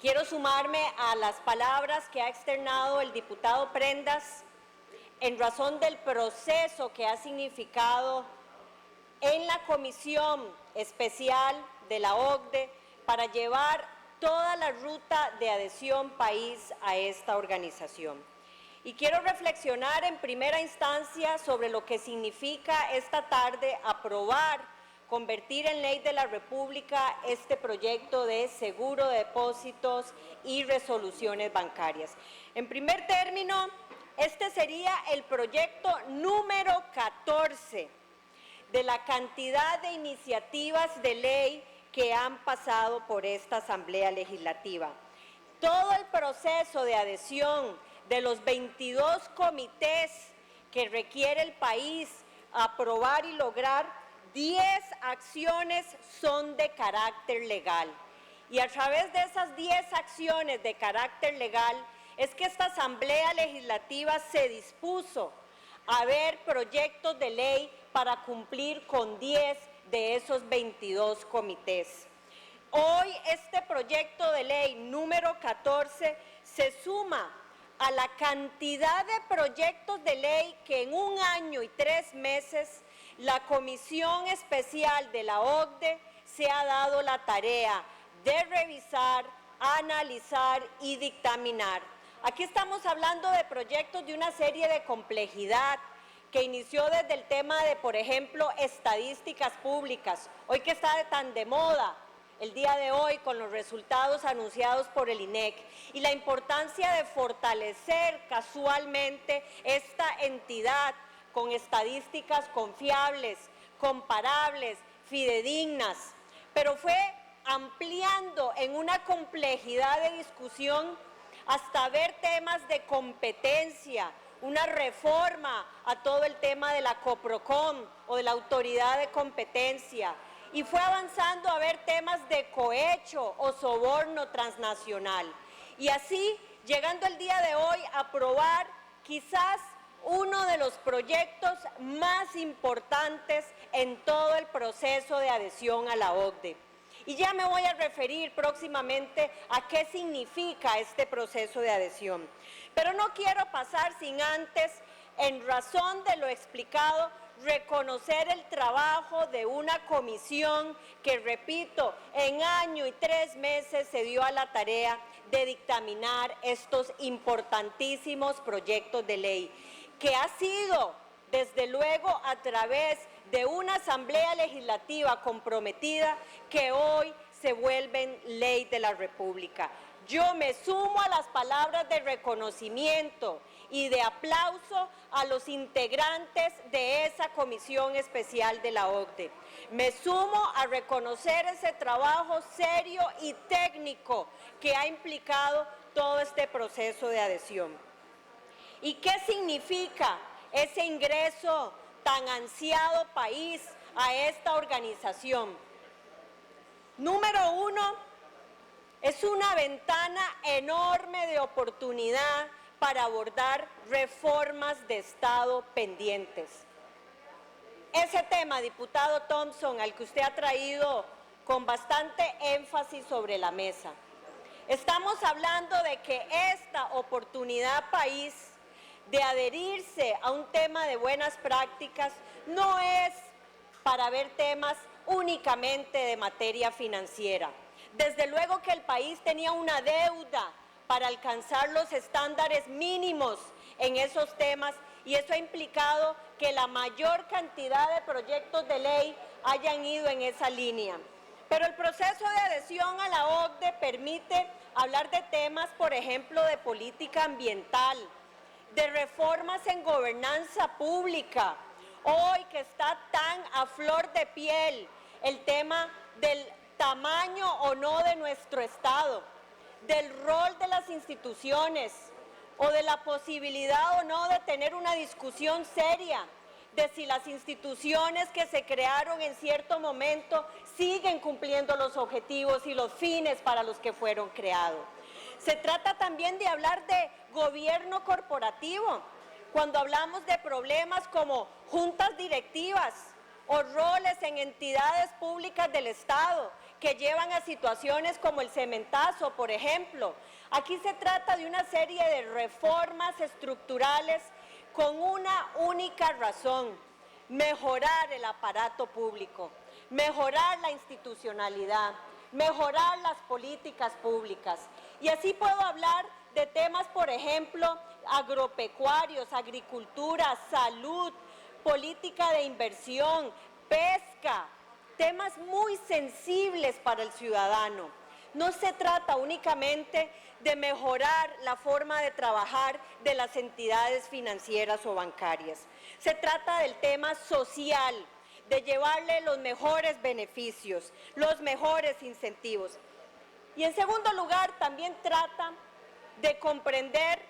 Quiero sumarme a las palabras que ha externado el diputado Prendas en razón del proceso que ha significado en la Comisión Especial de la OCDE para llevar toda la ruta de adhesión país a esta organización. Y quiero reflexionar en primera instancia sobre lo que significa esta tarde convertir en ley de la República este proyecto de seguro de depósitos y resoluciones bancarias. En primer término, este sería el proyecto número 14 de la cantidad de iniciativas de ley que han pasado por esta Asamblea Legislativa. Todo el proceso de adhesión de los 22 comités que requiere el país aprobar y lograr, 10 acciones son de carácter legal. Y a través de esas 10 acciones de carácter legal es que esta Asamblea Legislativa se dispuso a ver proyectos de ley para cumplir con 10 de esos 22 comités. Hoy este proyecto de ley número 14 se suma a la cantidad de proyectos de ley que en 1 año y 3 meses la Comisión Especial de la OCDE se ha dado la tarea de revisar, analizar y dictaminar. Aquí estamos hablando de proyectos de una serie de complejidad que inició desde el tema de, por ejemplo, estadísticas públicas, hoy que está tan de moda el día de hoy con los resultados anunciados por el INEC, y la importancia de fortalecer casualmente esta entidad con estadísticas confiables, comparables, fidedignas, pero fue ampliando en una complejidad de discusión hasta ver temas de competencia, una reforma a todo el tema de la COPROCON o de la Autoridad de Competencia, y fue avanzando a ver temas de cohecho o soborno transnacional. Y así, llegando el día de hoy a aprobar quizás uno de los proyectos más importantes en todo el proceso de adhesión a la OCDE. Y ya me voy a referir próximamente a qué significa este proceso de adhesión. Pero no quiero pasar sin antes, en razón de lo explicado, reconocer el trabajo de una comisión que, repito, en 1 año y 3 meses se dio a la tarea de dictaminar estos importantísimos proyectos de ley, que ha sido, desde luego, a través de una Asamblea Legislativa comprometida que hoy se vuelven ley de la República. Yo me sumo a las palabras de reconocimiento y de aplauso a los integrantes de esa Comisión Especial de la OCDE. Me sumo a reconocer ese trabajo serio y técnico que ha implicado todo este proceso de adhesión. ¿Y qué significa ese ingreso tan ansiado país a esta organización? Número 1, es una ventana enorme de oportunidad para abordar reformas de Estado pendientes. Ese tema, diputado Thompson, al que usted ha traído con bastante énfasis sobre la mesa. Estamos hablando de que esta oportunidad país de adherirse a un tema de buenas prácticas no es para ver temas únicamente de materia financiera. Desde luego que el país tenía una deuda para alcanzar los estándares mínimos en esos temas, y eso ha implicado que la mayor cantidad de proyectos de ley hayan ido en esa línea. Pero el proceso de adhesión a la OCDE permite hablar de temas, por ejemplo, de política ambiental, de reformas en gobernanza pública. Hoy que está tan a flor de piel el tema del tamaño o no de nuestro Estado, del rol de las instituciones o de la posibilidad o no de tener una discusión seria de si las instituciones que se crearon en cierto momento siguen cumpliendo los objetivos y los fines para los que fueron creados. Se trata también de hablar de gobierno corporativo, cuando hablamos de problemas como juntas directivas o roles en entidades públicas del Estado que llevan a situaciones como el cementazo, por ejemplo. Aquí se trata de una serie de reformas estructurales con una única razón: mejorar el aparato público, mejorar la institucionalidad, mejorar las políticas públicas. Y así puedo hablar de temas, por ejemplo, agropecuarios, agricultura, salud, política de inversión, pesca, temas muy sensibles para el ciudadano. No se trata únicamente de mejorar la forma de trabajar de las entidades financieras o bancarias. Se trata del tema social, de llevarle los mejores beneficios, los mejores incentivos. Y en segundo lugar, también trata de comprender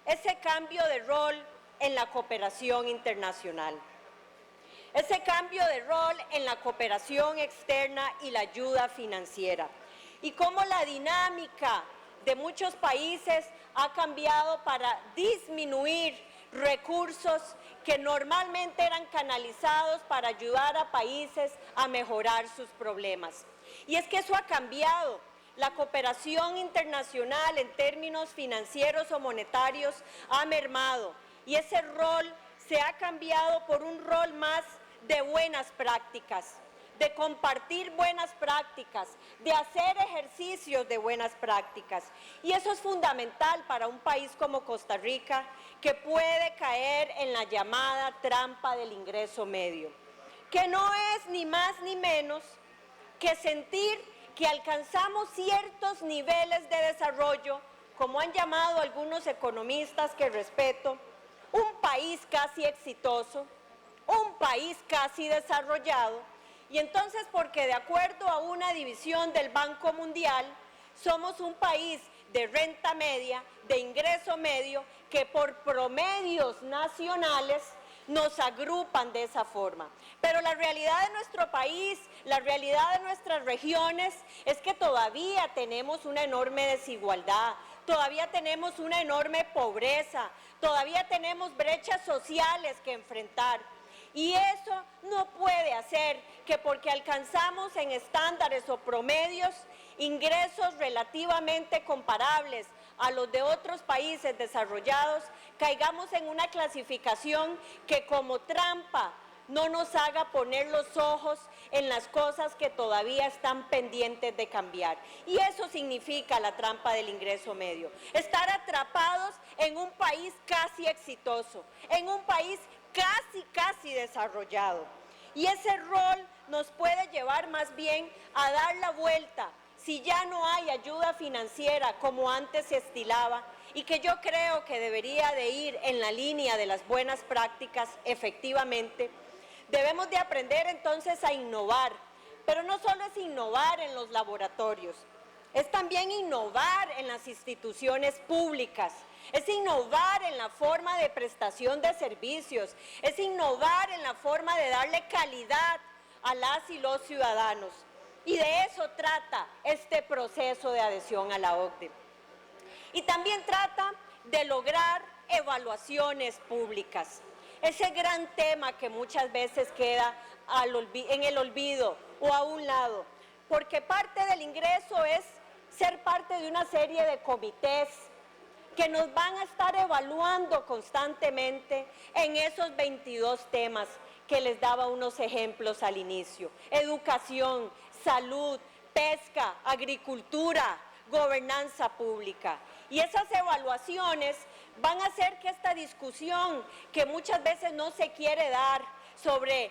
ese cambio de rol en la cooperación internacional, ese cambio de rol en la cooperación externa y la ayuda financiera, y cómo la dinámica de muchos países ha cambiado para disminuir recursos que normalmente eran canalizados para ayudar a países a mejorar sus problemas. Y es que eso ha cambiado. La cooperación internacional en términos financieros o monetarios ha mermado, y ese rol se ha cambiado por un rol más de buenas prácticas, de compartir buenas prácticas, de hacer ejercicios de buenas prácticas. Y eso es fundamental para un país como Costa Rica, que puede caer en la llamada trampa del ingreso medio, que no es ni más ni menos que sentir que alcanzamos ciertos niveles de desarrollo, como han llamado algunos economistas que respeto, un país casi exitoso, un país casi desarrollado, y entonces porque de acuerdo a una división del Banco Mundial, somos un país de renta media, de ingreso medio, que por promedios nacionales nos agrupan de esa forma. Pero la realidad de nuestro país, la realidad de nuestras regiones, es que todavía tenemos una enorme desigualdad, todavía tenemos una enorme pobreza, todavía tenemos brechas sociales que enfrentar. Y eso no puede hacer que porque alcanzamos en estándares o promedios ingresos relativamente comparables a los de otros países desarrollados, caigamos en una clasificación que como trampa no nos haga poner los ojos en las cosas que todavía están pendientes de cambiar. Y eso significa la trampa del ingreso medio: estar atrapados en un país casi exitoso, en un país casi desarrollado. Y ese rol nos puede llevar más bien a dar la vuelta si ya no hay ayuda financiera como antes se estilaba, y que yo creo que debería de ir en la línea de las buenas prácticas. Efectivamente, debemos de aprender entonces a innovar, pero no solo es innovar en los laboratorios, es también innovar en las instituciones públicas, es innovar en la forma de prestación de servicios, es innovar en la forma de darle calidad a las y los ciudadanos. Y de eso trata este proceso de adhesión a la OCDE. Y también trata de lograr evaluaciones públicas, ese gran tema que muchas veces queda en el olvido o a un lado, porque parte del ingreso es ser parte de una serie de comités que nos van a estar evaluando constantemente en esos 22 temas que les daba unos ejemplos al inicio: educación, salud, pesca, agricultura, gobernanza pública. Y esas evaluaciones van a hacer que esta discusión, que muchas veces no se quiere dar sobre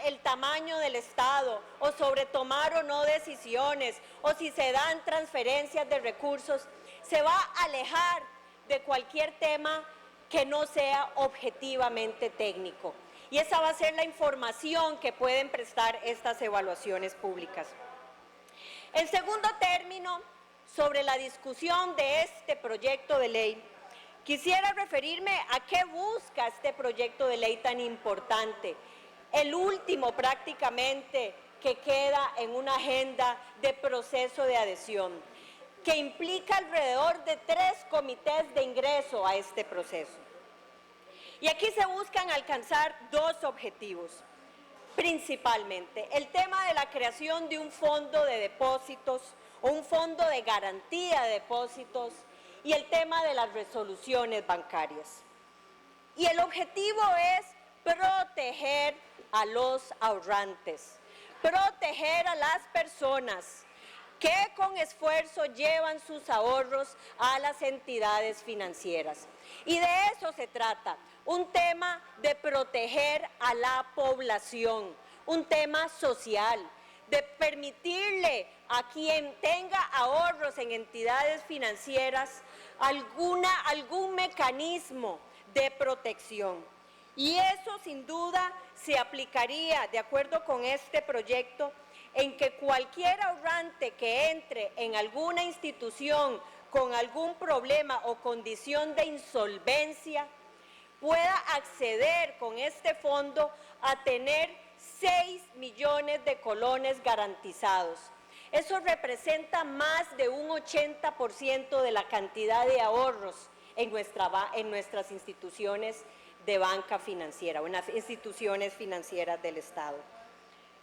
el tamaño del Estado, o sobre tomar o no decisiones, o si se dan transferencias de recursos, se va a alejar de cualquier tema que no sea objetivamente técnico. Y esa va a ser la información que pueden prestar estas evaluaciones públicas. En segundo término, sobre la discusión de este proyecto de ley, quisiera referirme a qué busca este proyecto de ley tan importante, el último prácticamente que queda en una agenda de proceso de adhesión, que implica alrededor de 3 comités de ingreso a este proceso. Y aquí se buscan alcanzar 2 objetivos. principalmente. El tema de la creación de un fondo de depósitos o un fondo de garantía de depósitos y el tema de las resoluciones bancarias. Y el objetivo es proteger a los ahorrantes, proteger a las personas que con esfuerzo llevan sus ahorros a las entidades financieras. Y de eso se trata, un tema de proteger a la población, un tema social, de permitirle a quien tenga ahorros en entidades financieras algún mecanismo de protección. Y eso sin duda se aplicaría, de acuerdo con este proyecto, en que cualquier ahorrante que entre en alguna institución con algún problema o condición de insolvencia pueda acceder con este fondo a tener 6 millones de colones garantizados. Eso representa más de un 80% de la cantidad de ahorros en nuestras instituciones de banca financiera o en las instituciones financieras del Estado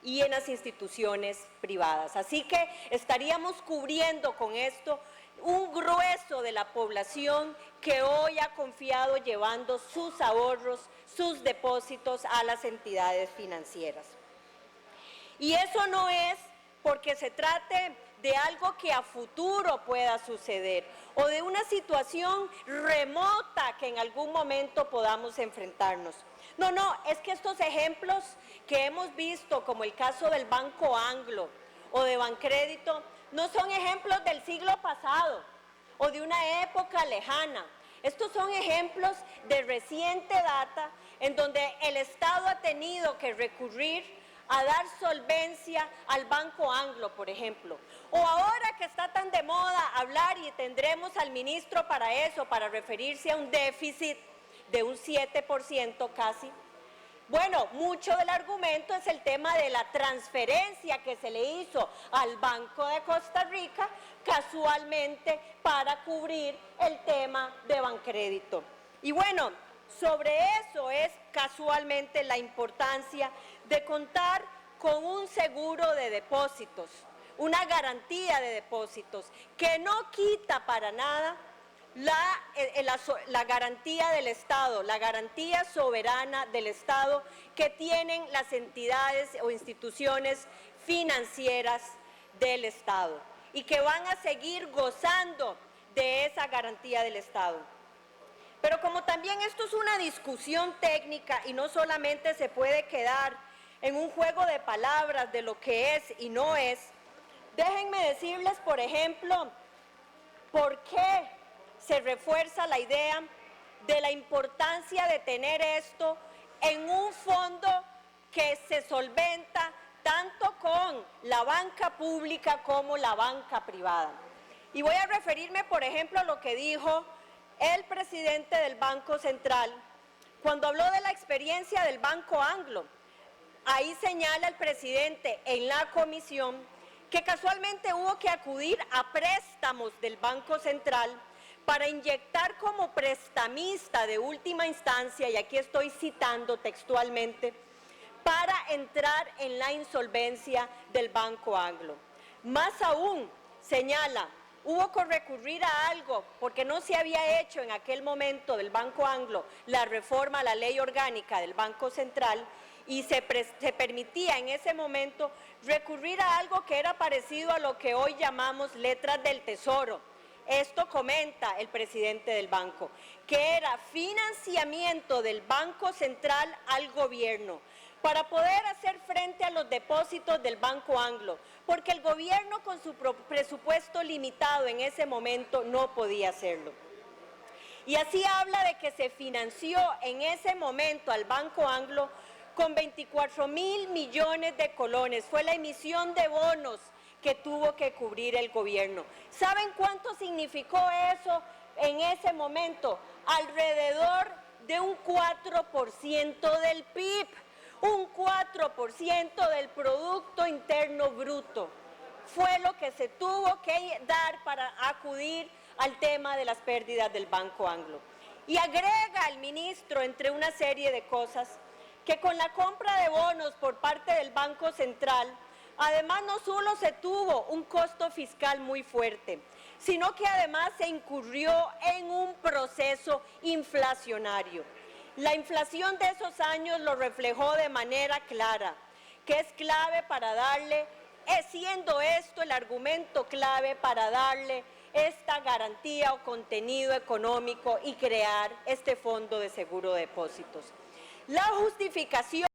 y en las instituciones privadas. Así que estaríamos cubriendo con esto un grueso de la población que hoy ha confiado llevando sus ahorros, sus depósitos a las entidades financieras. Y eso no es porque se trate de algo que a futuro pueda suceder o de una situación remota que en algún momento podamos enfrentarnos. No, es que estos ejemplos que hemos visto, como el caso del Banco Anglo o de Bancrédito, no son ejemplos del siglo pasado o de una época lejana. Estos son ejemplos de reciente data en donde el Estado ha tenido que recurrir a dar solvencia al Banco Anglo, por ejemplo. O ahora que está tan de moda hablar, y tendremos al ministro para eso, para referirse a un déficit de un 7% casi. Bueno, mucho del argumento es el tema de la transferencia que se le hizo al Banco de Costa Rica, casualmente para cubrir el tema de Bancrédito. Y bueno, sobre eso es casualmente la importancia de contar con un seguro de depósitos, una garantía de depósitos, que no quita para nada la garantía del Estado, la garantía soberana del Estado que tienen las entidades o instituciones financieras del Estado y que van a seguir gozando de esa garantía del Estado. Pero como también esto es una discusión técnica y no solamente se puede quedar en un juego de palabras de lo que es y no es, déjenme decirles, por ejemplo, por qué se refuerza la idea de la importancia de tener esto en un fondo que se solventa tanto con la banca pública como la banca privada. Y voy a referirme, por ejemplo, a lo que dijo el presidente del Banco Central cuando habló de la experiencia del Banco Anglo. Ahí señala el presidente en la comisión que casualmente hubo que acudir a préstamos del Banco Central para inyectar como prestamista de última instancia, y aquí estoy citando textualmente, para entrar en la insolvencia del Banco Anglo. Más aún, señala, hubo que recurrir a algo, porque no se había hecho en aquel momento del Banco Anglo la reforma a la ley orgánica del Banco Central, y se permitía en ese momento recurrir a algo que era parecido a lo que hoy llamamos letras del tesoro. Esto comenta el presidente del banco, que era financiamiento del Banco Central al gobierno para poder hacer frente a los depósitos del Banco Anglo, porque el gobierno con su presupuesto limitado en ese momento no podía hacerlo. Y así habla de que se financió en ese momento al Banco Anglo con 24.000 millones de colones. Fue la emisión de bonos que tuvo que cubrir el gobierno. ¿Saben cuánto significó eso en ese momento? Alrededor de un 4% del PIB, un 4% del Producto Interno Bruto. Fue lo que se tuvo que dar para acudir al tema de las pérdidas del Banco Anglo. Y agrega el ministro, entre una serie de cosas, que con la compra de bonos por parte del Banco Central, además no solo se tuvo un costo fiscal muy fuerte, sino que además se incurrió en un proceso inflacionario. La inflación de esos años lo reflejó de manera clara, que es clave para darle, siendo esto el argumento clave para darle esta garantía o contenido económico y crear este fondo de seguro de depósitos. La justificación